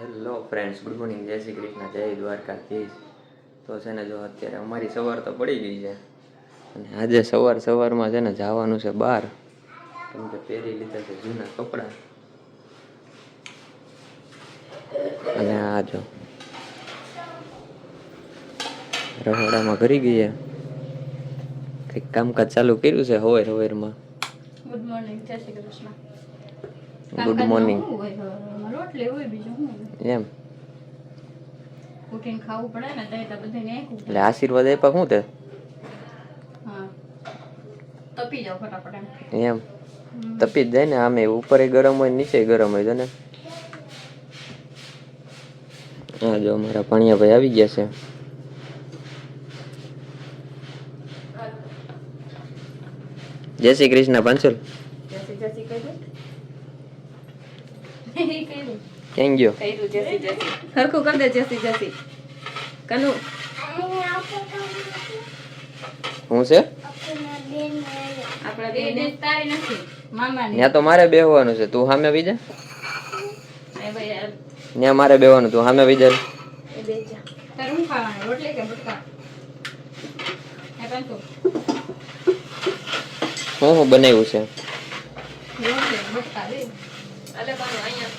Hello friends, good morning, જય શ્રી કૃષ્ણ, જય દ્વારકાધીશ. તો છે ને, જો અત્યારે અમારી સવાર તો પડી ગઈ છે અને આજે સવારમાં છે ને જવાનું છે બહાર, કેમ કે પહેરી લીધા છે જૂના કપડાં. અને આ જો રહોડામાં કરી ગયા કંઈક કામકાજ ચાલુ કર્યું છે હવારમાં. ગુડ મોર્નિંગ, જય શ્રી કૃષ્ણ. Good morning. રોટલી હોય બીજું શું એમ ઉઠીને ખાવું પડે ને, તો બધાને એટલે આશીર્વાદ આપ્યા શું તે? હા, તપી જાવ ફટાફટ એમ તપી જ જાય ને, આમે ઉપર ગરમ હોય નીચે ગરમ હોય છે ને. હા, જો અમારા ભાણિયા ભાઈ આવી ગયા છે. જય શ્રી કૃષ્ણ પાંચલ. ક્યાં ગયો? હરખું કરી દે. જસી કનુ હું છે આપણા બેન તારી નથી મામાની. ત્યાં તો મારે બેહવાનું છે, તું સામે આવી જા. એ ભાઈ ત્યાં મારે બેહવાનું, તું સામે આવી જા. એ બેજા તારું શું ખાવાનું, રોટલી કે બટકા? એ પાંચો હું બનાવ્યું છે? રોટલી બટકા દે. અલે પાનો અહીંયા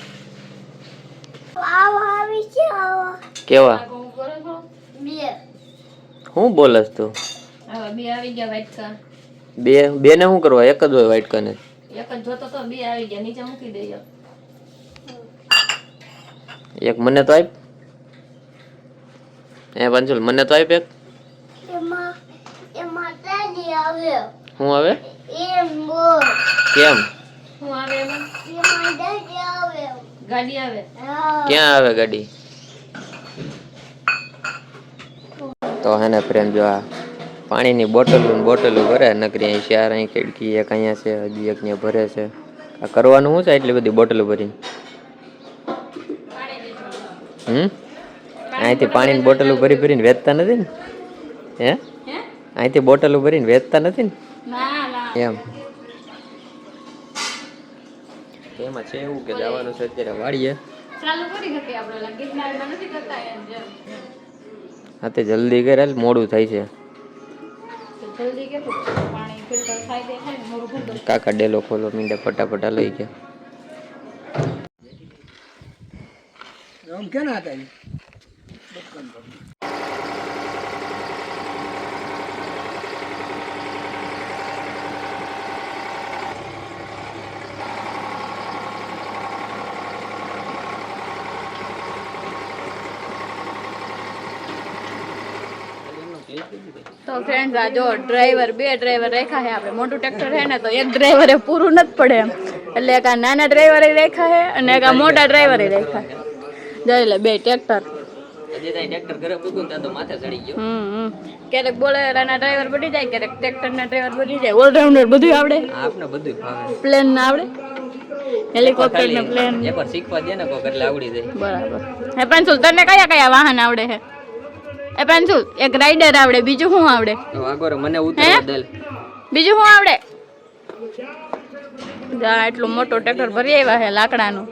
કેવા હું કરો છો બે. હું બોલસ તું? હવે બે આવી ગયા વાટકા. બે ને શું કરવા? એક જ હોય વાટકા ને. એક જ જોતો તો બે આવી ગયા, નીચે મૂકી દેજો. એક મને તો આપ. પંચુલ મને તો આપ એક. હું આવે કેમ? હું આવે એમાં ગાડી આવે. ક્યાં આવે ગાડી? તો હે ને ફ્રેન્ડ, જો આ પાણીની બોટલો ભરે નકરી અહીં ચાર, અહીં ખીડકી એક અહીંયા છે, હજી એક ત્યાં ભરે છે. આ કરવાનું શું છે એટલી બધી બોટલો ભરીને? અહીંથી પાણીની બોટલો ભરીને વેચતા નથી ને? હે અહીંથી બોટલો ભરીને વેચતા નથી ને? એમ એમાં છે એવું કે જવાનું છે અત્યારે વાડીએ. ચાલુ કરી હતી આપણે ગિરનારમાં નથી કરતા એમ જેમ. હા, તે જલ્દી કરે, મોડું થાય છે. જલ્દી કે પાણી ફિલ્ટર થાય દે થાય મોરું ભૂલ. કાકા ડેલો ખોલો મીંડે ફટાફટ લઈ ગયા. हम क्या ना आता है તો ફ્રેન્ડ્સ, આ જો બે ડ્રાઈવર રાખ્યા છે આપણે. મોટું ટ્રેક્ટર છે ને, તો એક ડ્રાઈવરે પૂરું નથી પડે એમ, એટલે એક આ નાના ડ્રાઈવરે રાખ્યા છે અને એક આ મોટા ડ્રાઈવરે રાખ્યા. જોઈ લે બે ટ્રેક્ટર. ક્યારેક બોલેરાના ડ્રાઈવર બની જાય, ક્યારેક ટ્રેક્ટર ના ડ્રાઈવર બની જાય. ઓલરાઉન્ડર બધું આવડે. પ્લેન ના આવડે, હેલિકોપ્ટર ને પ્લેન એકવાર શીખવા દે ને કોક એટલે આવડી જાય. બરાબર. હે પેન્સિલ, તને કયા કયા વાહન આવડે છે? એ પેન્સિલ, એક રાઈડર આવડે, બીજું શું આવડે? મને ઉતરવા દે. બીજું શું આવડે? એટલું મોટું ટ્રેક્ટર ભરી આવ્યા છે લાકડાનું.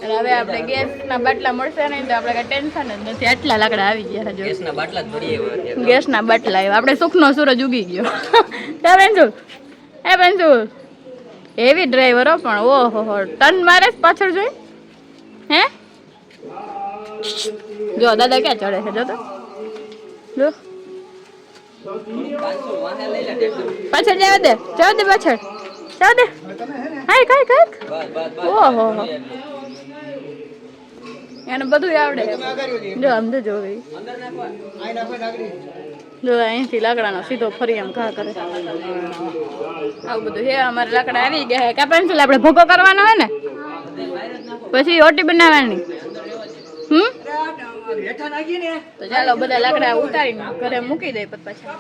અને હવે આપણે ગેસના બાટલા મળશે નહીં તો આપણે કઈ ટેન્શન જ નથી. આટલા લાકડા આવી ગયા છે. ગેસના બાટલા જ ભરી આવ્યા. ગેસના બાટલા આવ્યા. આપણે સુખનો સૂરજ ઉગી ગયો. હે પેન્સિલ, હે પેન્સિલ, એવી ડ્રાઈવરો પણ ઓહો ટન મારે પાછળ જોઈ. હે જો દાદા ક્યાં ચડે છે, જો તો જો પાછળ જવા દે પાછળ જવા દે. હાય કઈ ઓહો એને બધું આવડે. જો આમ તો જોવી, જો અહીંથી લાકડાનો સીધો ફરી એમ ઘા કરે. આવું બધું છે અમારે. લાકડા આવી ગયા છે. કાપણ છે આપણે ભૂકો કરવાનો હોય ને, પછી રોટી બનાવવાની. તો ચાલો બધા લાકડા ઉતારીને ઘરે મૂકી દે પાછા.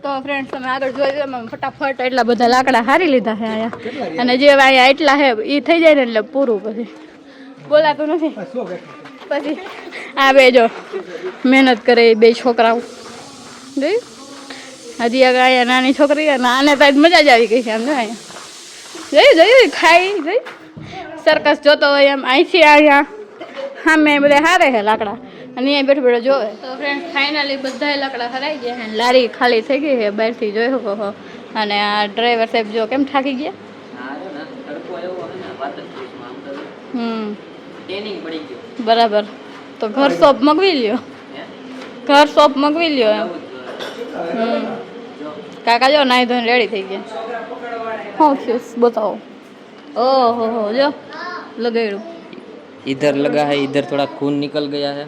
તો ફ્રેન્ડ્સ તમે આગળ જોઈ લો એમાં ફટાફટ એટલા બધા લાકડા હારી લીધા છે અહીંયા અને જે અહીંયા એટલા છે એ થઈ જાય ને એટલે પૂરું પછી બોલાતું નથી પછી આ બે જો મહેનત કરે એ બે છોકરાઓ જોયું હજી આગળ અહીંયા નાની છોકરી અને આને તો આજ મજા જ આવી ગઈ છે આમ જો અહીંયા જોયું ખાઈ જોઈ સરકસ જોતો હોય એમ અહીંથી અહીંયા સામે બધા હારે છે લાકડા અને અહીંયા બેઠો બેઠો જોવે તો ફ્રેન્ડ ફાઇનલી બધા લાકડા હરાઈ ગયા અને લારી ખાલી થઈ ગઈ છે બહારથી જોઈ શકો છો અને આ ડ્રાઈવર સાહેબ જો કેમ થાકી ગયા બરાબર તો ઘર શોપ મગવી લ્યો ઘર શોપ મગવી લ્યો એમ કાકા જો નાઈ ધોઈને રેડી થઈ ગયા શું થયું બતાવો ओहो हो जो लगाड़ू इधर लगा है, इधर थोड़ा खून निकल गया है।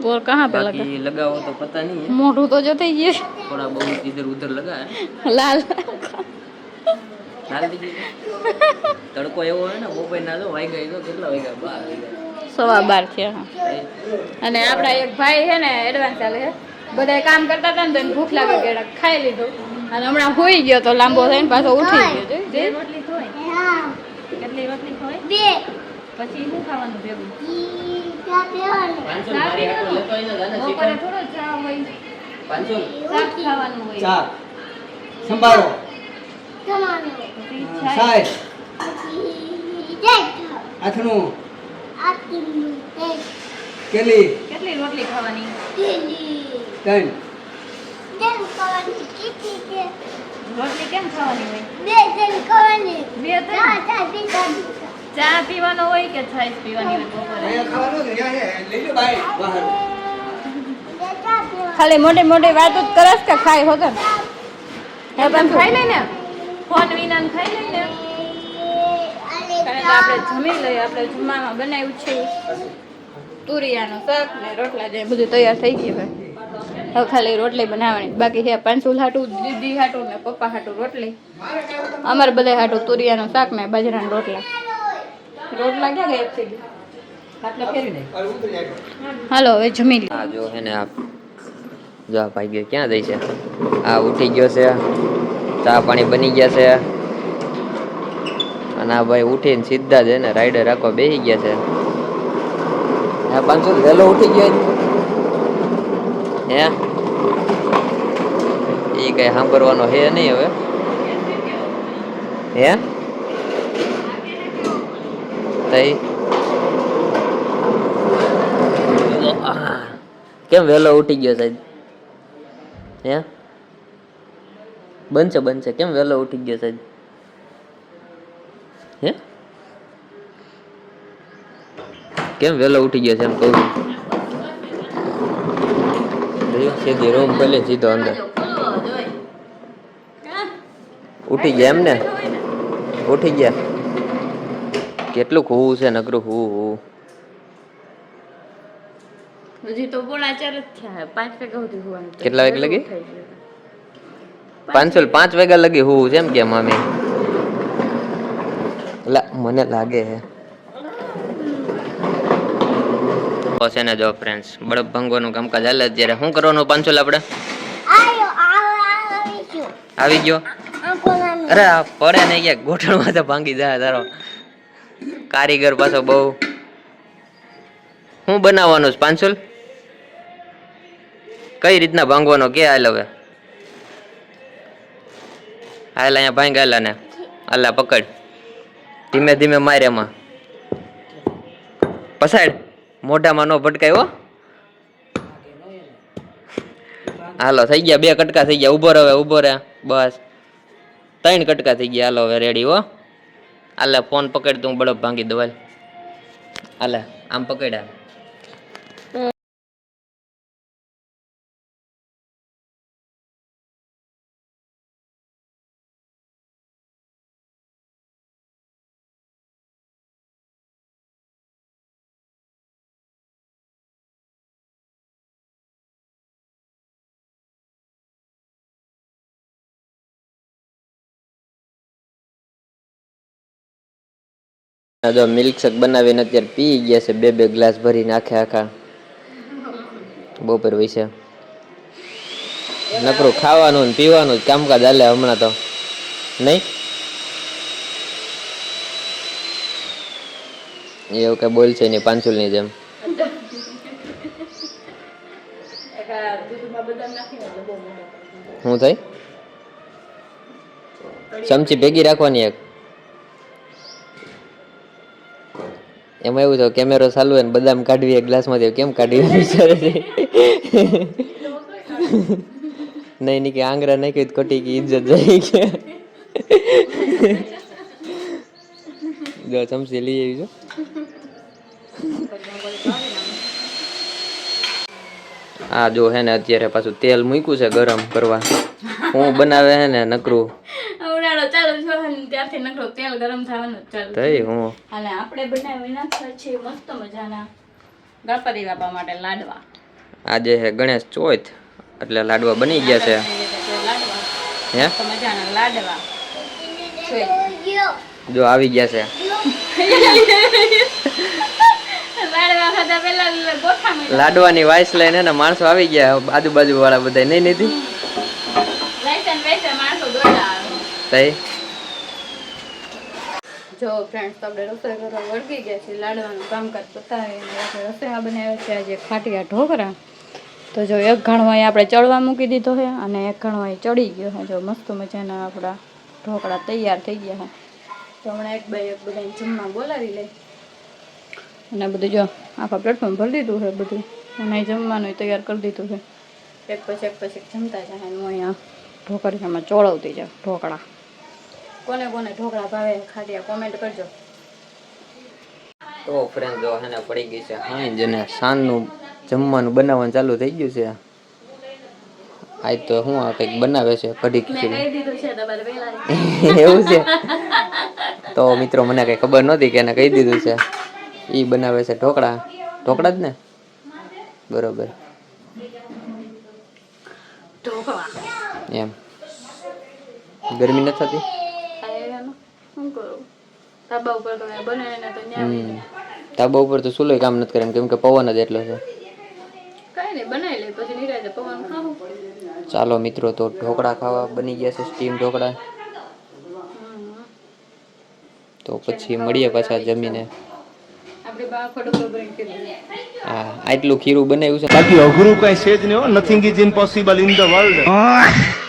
और कहाँ पे लगा? लगा हो तो पता नहीं है, मोटू तो जो थे ये थोड़ा बहुत इधर उधर लगा है। लाल लाल दीजिए तड़को एवो है ना मोबाइल ना दो वाई गई तो કેટલા વાગ્યા 12 12 છે હા અને આપડા એક ભાઈ છે ને એડવાન્સ ચાલે છે બધા કામ કરતા હતા ને તો ભૂખ લાગે કે ખાઈ લીધું અને હમણાં હોઈ ગયો તો લાંબો થઈને પાછો ઉઠી ગયો જે રોટલી ખોય હા કેટલી રોટલી ખોય બે પછી શું ખાવાનું ભેગું ચા પીવાનું 500 મારી હાટો લેતો હોય ને દાદા બપોરે થોડો ચા હોય 500 શાક ખાવાનું હોય ચા સંભારો સાહેબ આથણું કેટલી રોટલી ખાવાની ત્રણ રોટલી કેમ ખાવાની હોય બે ચા પીવાનો હોય કે છાશ પીવાની હોય બપોરે ખાલી મોટી મોટી વાતો જ કરસ કે ખાય હોતો હે પણ ખાઈ લે ને ફોન વિના ખાઈ લે ને કારણ કે આપણે જમી લઈએ આપણે જમવામાં બનાવ્યું છે તુરિયાનું શાક ને રોટલા જે બધું તૈયાર થઈ ગયું હોય હવે ખાલી રોટલી બનાવવાની બાકી છે પાંચુલ હાટું દીદી હાટું ને પપ્પા હાટું રોટલી અમારે બધા હાટું તુરિયાનું શાક ને બાજરાના રોટલા ક્યાં ગયા થઈ ગયા આટલા ફેરવી દે હાલો હવે જમી લે આ જો હે ને આ જો આ ભાઈ ગયો ક્યાં જાય છે આ ઉઠી ગયો છે ચા પાણી બની ગયા છે અને આ ભાઈ ઉઠીને સીધા જ ને રાઈડર રાખવા બેસી ગયા છે આ 500 વહેલો ઉઠી ગયો હે એ કઈ સાંભળવાનો હે નહીં હવે હે તઈ કેમ વહેલો ઉઠી ગયો સાહેબ હે બનશે કેમ વહેલો ઉઠી ગયો સાહેબ હે કેમ વહેલો ઉઠી ગયો છે એમ કહું સીધી રૂમ ખોલે સીધો અંદર ઉઠી ગયા એમ ને ઉઠી ગયા કેટલું હોવું છે નકરું હું હજી તો પોણા 4 જ થયા 5 વાગ્યા સુધી હોવાનું કેટલા વાગે લગી 5 વાગ્યા લગી હોવું છે એમ કે મામી મને લાગે છે છે ને જો ફ્રેન્ડ્સ બળદ ભંગવાનું કામકાજ હાલે અત્યારે શું કરવાનું 500 આપણે આવી ગયો અરે આ પડે ને ક્યાંક ગોઠણમાં તો ભાંગી જાય તારો કારીગર પાછો બહુ શું બનાવવાનું છે 500 કઈ રીતના ભાંગવાનો કે હાલ હવે હાલ અહીંયા ભાંગ હાલ ને અલ્લા પકડ ધીમે ધીમે મારે એમાં પસાડ મોઢામાં નો ભટકાય હો હાલો થઈ ગયા 2 કટકા થઈ ગયા ઉભો રે બસ 3 કટકા થઈ ગયા હાલો હવે રેડી હો હાલે ફોન પકડ તું બળપ ભાંગી દો હાલે આમ પકડ્યા જો મિલ્ક શેક બનાવીને અત્યારે પી ગયા છે 2 ગ્લાસ ભરીને આખા બપોર વિશે નકરું ખાવાનું ને પીવાનું જ કામકાજ હાલે હમણાં તો નહીં એવું કઈ બોલ છે નહીં પાંચુલની જેમ શું થાય ચમચી ભેગી રાખવાની એક એમાં એવું છે કેમેરો ચાલુ હોય ને બદામ કાઢવી એક ગ્લાસમાંથી કેમ કાઢવી વિચારે છે નહીં નહીં કે આંગળા નાખી ખોટી કે ઇજ્જત જાય કે જો ચમચી લઈ આવી છો આ જો હે ને અત્યારે પાછું તેલ મૂક્યું છે ગરમ કરવા હું બનાવે હે ને નકરું ઉનાળો ચાલુ થયો ને ત્યારથી નકરો તેલ ગરમ થવાનું ચાલુ થઈ હું અને આપણે બનાવી નાખ્યા છે મસ્ત મજાના ગણપતિ બાપા માટે લાડવા આજે હે ગણેશ ચોથ એટલે લાડવા બની ગયા છે લાડવા હે મસ્ત મજાના લાડવા જો આવી ગયા છે લાડવા ખાધા પહેલા ગોઠા મળ્યા લાડવાની વાઇસ લઈને ને માણસો આવી ગયા આજુબાજુ વાળા બધા નહીં નથી લાઈસન વેચે માણસો દોડા આવે તઈ જો ફ્રેન્ડ્સ તો આપણે રસોઈ કરવા વળગી ગયા છે લાડવાનું કામકાજ પતાવીને આપણે રસોઈમાં બનાવ્યા છે આજે ખાટિયા ઢોકળા તો જો એક ઘણો અહીં આપણે ચડવા મૂકી દીધો છે અને એક ઘણો અહીં ચડી ગયો છે જો મસ્ત મજાના આપણા ઢોકળા તૈયાર થઈ ગયા છે તો હમણાં એક બાય એક બધા જમવા બોલાવી લઈ અને બધું જો આખા પ્લેટફોર્મ ભરી દીધું છે બધું અને જમવાનું તૈયાર કરી દીધું છે એક પછી જમતા જાય હું અહીંયા ઢોકળીમાં ચોળવતી જાઉં ઢોકળા કોને કોને ઢોકળા ભાવે ખાટિયા કોમેન્ટ કરજો તો ફ્રેન્ડ જો હે ને પડી ગઈ છે હાંજ અને સાંજનું જમવાનું બનાવવાનું ચાલુ થઈ ગયું છે આજ તો હું આ કંઈક બનાવે છે કઢી મેં ખીચડી કહી દીધું છે તમારે પહેલા એવું છે તો મિત્રો મને કઈ ખબર નહોતી કે એને કહી દીધું છે ઈ બનાવે છે ઢોકળા ઢોકળા જ ને બરોબર ઢોકળા એમ ગરમી નથી થતી શું કરું ધાબા ઉપર તો બને ને તો ન્યા ધાબા ઉપર તો સુલોય કામ નથી કરે કેમ કે પવન જ એટલો છે કઈ નહીં બનાવી લે પછી નિરાતે પવન ખાવું ચાલો મિત્રો તો ઢોકળા ખાવા બની ગયા છે સ્ટીમ ઢોકળા તો પછી મળીએ પાછા જમીને આપણી બા ખોટું ભરીને કીધું હા આટલું ખીરું બનાવ્યું છે બાકી અઘરું કઈ છે જ નહીં, nothing is impossible in the world.